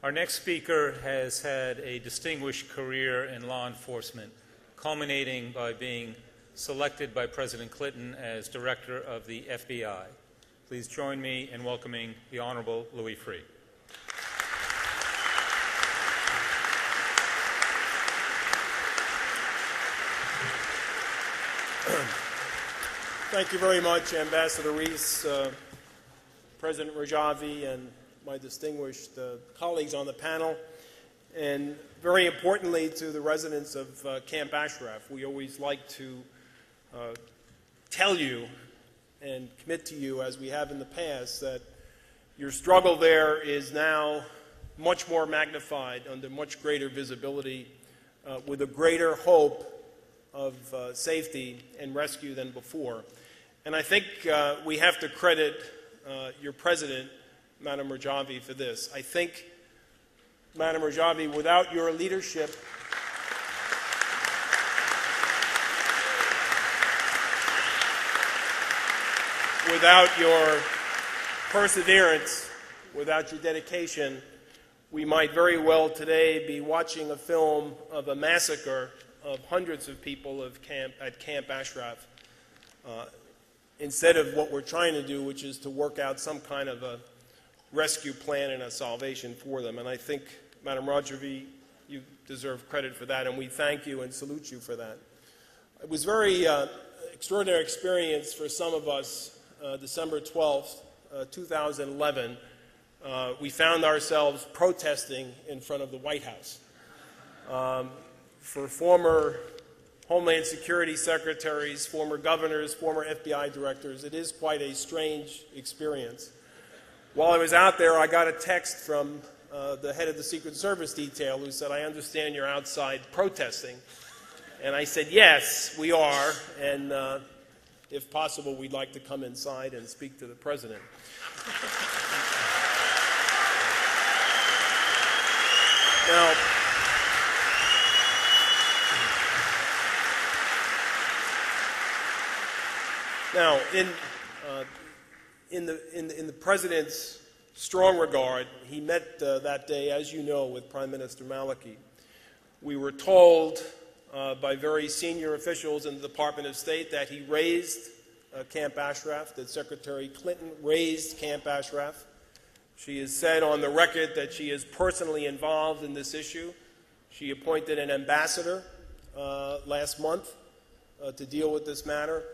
Our next speaker has had a distinguished career in law enforcement, culminating by being selected by President Clinton as Director of the FBI. Please join me in welcoming the Honorable Louis Freeh. Thank you very much, Ambassador Reese, President Rajavi, and my distinguished colleagues on the panel, and very importantly to the residents of Camp Ashraf. We always like to tell you and commit to you, as we have in the past, that your struggle there is now much more magnified, under much greater visibility, with a greater hope of safety and rescue than before. And I think we have to credit your President, Madam Rajavi, for this. I think, Madam Rajavi, without your leadership, without your perseverance, without your dedication, we might very well today be watching a film of a massacre of hundreds of people at Camp Ashraf, instead of what we're trying to do, which is to work out some kind of a rescue plan and a salvation for them. And I think, Madam Rajavi, you deserve credit for that, and we thank you and salute you for that. It was a very extraordinary experience for some of us. December 12th, 2011, we found ourselves protesting in front of the White House. For former Homeland Security secretaries, former governors, former FBI directors, it is quite a strange experience. While I was out there, I got a text from the head of the Secret Service detail who said, "I understand you're outside protesting." And I said, "Yes, we are, and if possible, we'd like to come inside and speak to the President." Now, in the President's strong regard, he met that day, as you know, with Prime Minister Maliki. We were told by very senior officials in the Department of State that he raised Camp Ashraf, that Secretary Clinton raised Camp Ashraf. She has said on the record that she is personally involved in this issue. She appointed an ambassador last month to deal with this matter.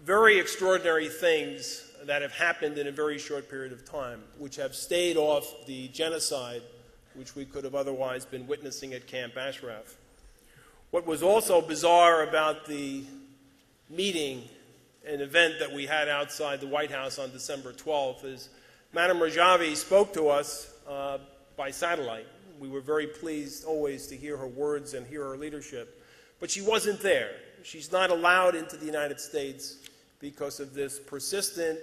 Very extraordinary things that have happened in a very short period of time, which have stayed off the genocide which we could have otherwise been witnessing at Camp Ashraf. What was also bizarre about the meeting, an event that we had outside the White House on December 12th, is Madam Rajavi spoke to us by satellite. We were very pleased always to hear her words and hear her leadership, but she wasn't there. She's not allowed into the United States because of this persistent,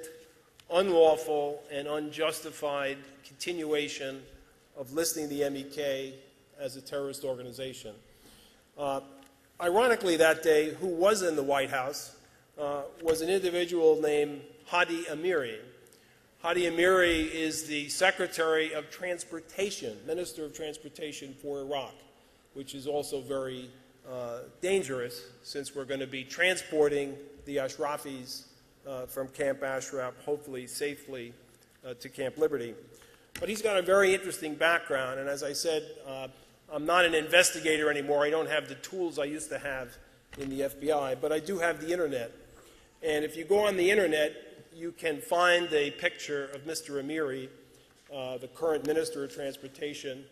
unlawful, and unjustified continuation of listing the MEK as a terrorist organization. Ironically, that day, who was in the White House was an individual named Hadi Amiri. Hadi Amiri is the Secretary of Transportation, Minister of Transportation for Iraq, which is also very dangerous, since we're going to be transporting the Ashrafis from Camp Ashraf, hopefully safely, to Camp Liberty. But he's got a very interesting background, and as I said, I'm not an investigator anymore. I don't have the tools I used to have in the FBI, but I do have the Internet. And if you go on the Internet, you can find a picture of Mr. Amiri, the current Minister of Transportation.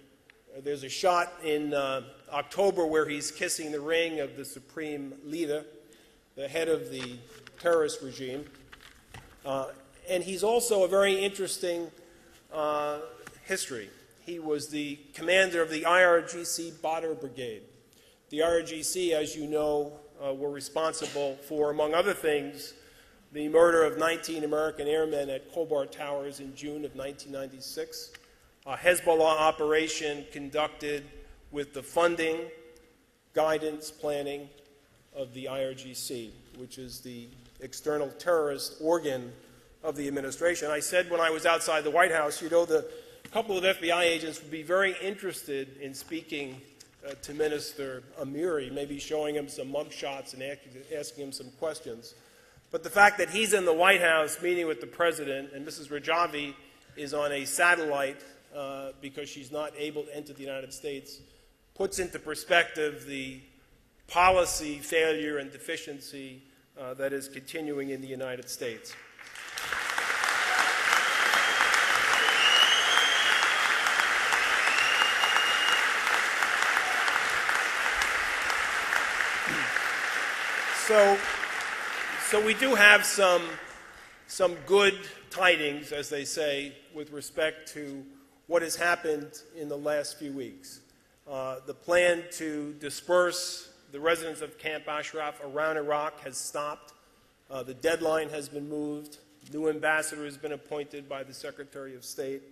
There's a shot in October where he's kissing the ring of the supreme leader, the head of the terrorist regime. And he's also a very interesting history. He was the commander of the IRGC Badr Brigade. The IRGC, as you know, were responsible for, among other things, the murder of 19 American airmen at Khobar Towers in June of 1996, a Hezbollah operation conducted with the funding, guidance, planning of the IRGC, which is the external terrorist organ of the administration. I said when I was outside the White House, you know, the a couple of FBI agents would be very interested in speaking to Minister Amiri, maybe showing him some mugshots and asking him some questions. But the fact that he's in the White House meeting with the President and Mrs. Rajavi is on a satellite because she's not able to enter the United States puts into perspective the policy failure and deficiency that is continuing in the United States. So we do have some good tidings, as they say, with respect to what has happened in the last few weeks. The plan to disperse the residents of Camp Ashraf around Iraq has stopped. The deadline has been moved. New ambassador has been appointed by the Secretary of State.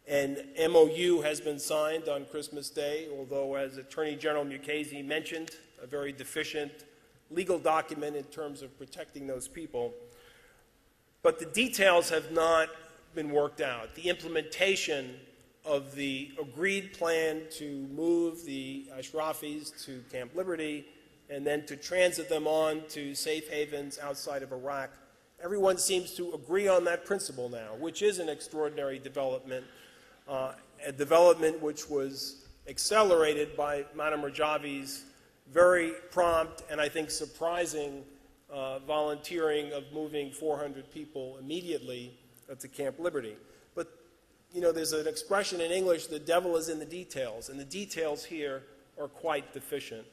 An MOU has been signed on Christmas Day, although, as Attorney General Mukasey mentioned, a very deficient legal document in terms of protecting those people. But the details have not been worked out. The implementation of the agreed plan to move the Ashrafis to Camp Liberty and then to transit them on to safe havens outside of Iraq, everyone seems to agree on that principle now, which is an extraordinary development, a development which was accelerated by Madam Rajavi's very prompt and I think surprising volunteering of moving 400 people immediately to Camp Liberty. But, you know, there's an expression in English, the devil is in the details, and the details here are quite deficient.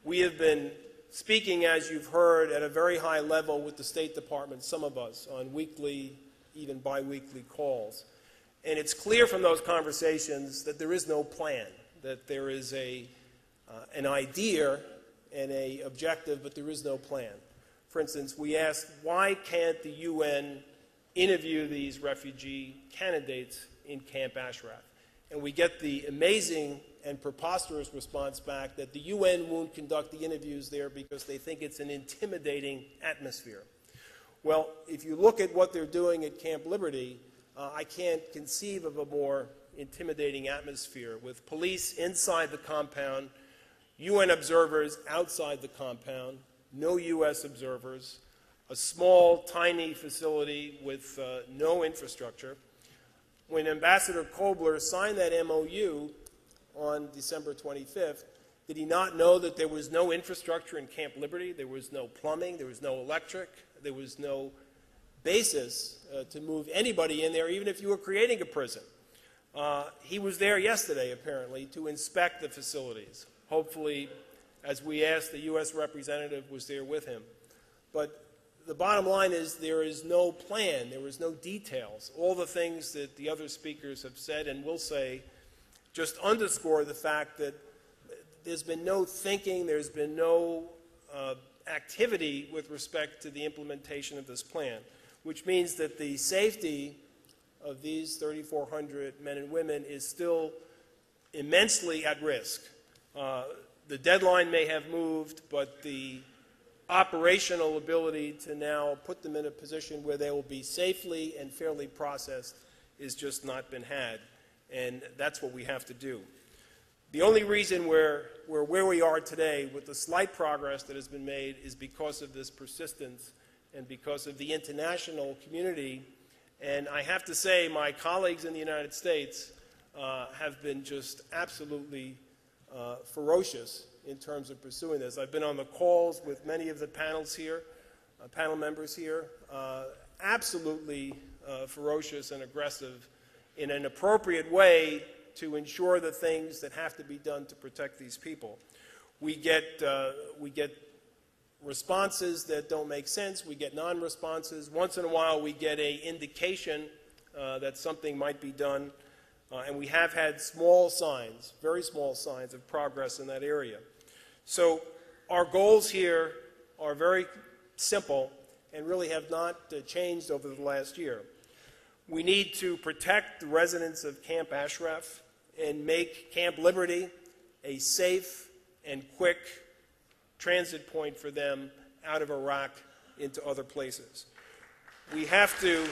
We have been speaking, as you've heard, at a very high level with the State Department, some of us, on weekly, even bi-weekly calls. And it's clear from those conversations that there is no plan, that there is an idea and an objective, but there is no plan. For instance, we asked, why can't the UN interview these refugee candidates in Camp Ashraf? And we get the amazing and preposterous response back that the UN won't conduct the interviews there because they think it's an intimidating atmosphere. Well, if you look at what they're doing at Camp Liberty, I can't conceive of a more intimidating atmosphere with police inside the compound, UN observers outside the compound, no U.S. observers, a small, tiny facility with no infrastructure. When Ambassador Kobler signed that MOU on December 25th, did he not know that there was no infrastructure in Camp Liberty? There was no plumbing, there was no electric, there was no basis to move anybody in there, even if you were creating a prison. He was there yesterday, apparently, to inspect the facilities. Hopefully, as we asked, the U.S. representative was there with him. But the bottom line is there is no plan, there is no details. All the things that the other speakers have said and will say just underscore the fact that there's been no thinking, there's been no activity with respect to the implementation of this plan, which means that the safety of these 3,400 men and women is still immensely at risk. The deadline may have moved, but the operational ability to now put them in a position where they will be safely and fairly processed is just not been had, and that's what we have to do. The only reason we're where we are today with the slight progress that has been made is because of this persistence and because of the international community. And I have to say, my colleagues in the United States have been just absolutely ferocious in terms of pursuing this. I've been on the calls with many of the panels here, panel members here, absolutely ferocious and aggressive in an appropriate way to ensure the things that have to be done to protect these people. We get responses that don't make sense. We get non-responses. Once in a while, we get an indication that something might be done. And we have had small signs, very small signs of progress in that area. So our goals here are very simple and really have not changed over the last year. We need to protect the residents of Camp Ashraf and make Camp Liberty a safe and quick transit point for them out of Iraq into other places. We have to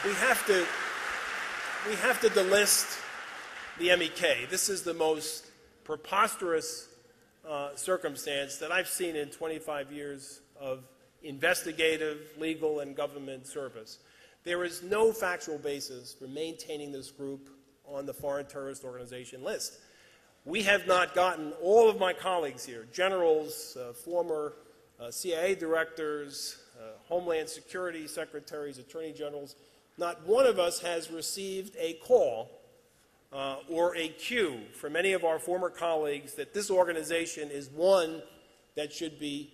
we have to delist the MEK. This is the most preposterous circumstance that I've seen in 25 years of investigative, legal, and government service. There is no factual basis for maintaining this group on the Foreign Terrorist Organization list. We have not gotten, all of my colleagues here, generals, former CIA directors, Homeland Security secretaries, attorney generals, not one of us has received a call or a cue from any of our former colleagues that this organization is one that should be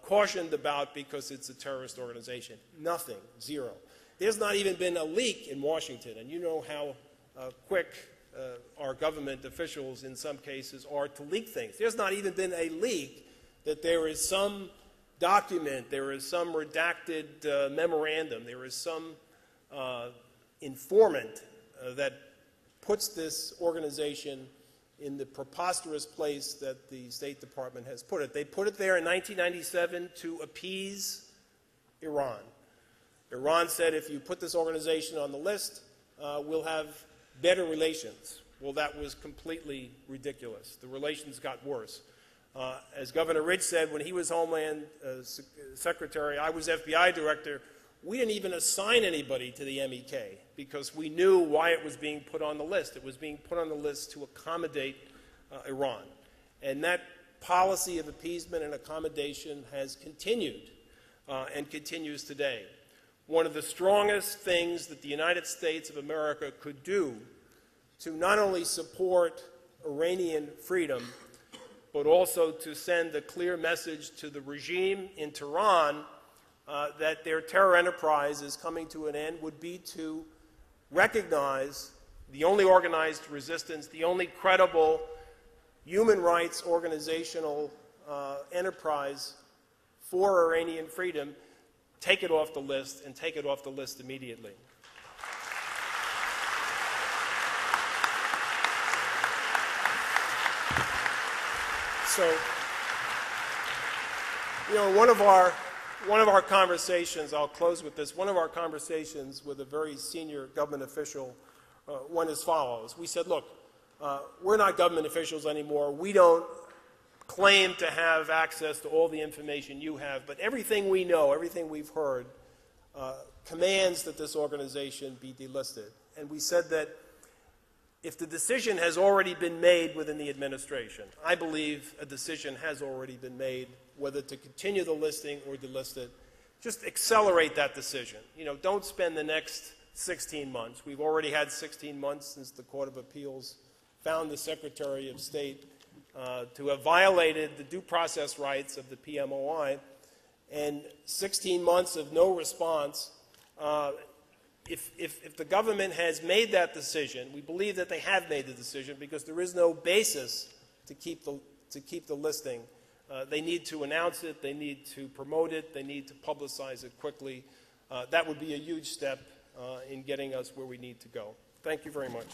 cautioned about because it's a terrorist organization. Nothing, zero. There's not even been a leak in Washington, and you know how quick our government officials in some cases are to leak things. There's not even been a leak that there is some document, there is some redacted memorandum, there is some informant that puts this organization in the preposterous place that the State Department has put it. They put it there in 1997 to appease Iran. Iran said, if you put this organization on the list, we'll have better relations. Well, that was completely ridiculous. The relations got worse. As Governor Ridge said, when he was Homeland Secretary, I was FBI Director, we didn't even assign anybody to the MEK because we knew why it was being put on the list. It was being put on the list to accommodate Iran. And that policy of appeasement and accommodation has continued and continues today. One of the strongest things that the United States of America could do to not only support Iranian freedom, but also to send a clear message to the regime in Tehran that their terror enterprise is coming to an end would be to recognize the only organized resistance, the only credible human rights organizational enterprise for Iranian freedom, take it off the list, and take it off the list immediately. So, you know, one of our conversations, I'll close with this, one of our conversations with a very senior government official went as follows. We said, look, we're not government officials anymore. We don't claim to have access to all the information you have, but everything we know, everything we've heard, commands that this organization be delisted. And we said that if the decision has already been made within the administration, I believe a decision has already been made whether to continue the listing or delist it, just accelerate that decision. You know, don't spend the next 16 months. We've already had 16 months since the Court of Appeals found the Secretary of State to have violated the due process rights of the PMOI, and 16 months of no response. If the government has made that decision, we believe that they have made the decision because there is no basis to keep the listing. They need to announce it, they need to promote it, they need to publicize it quickly. That would be a huge step in getting us where we need to go. Thank you very much.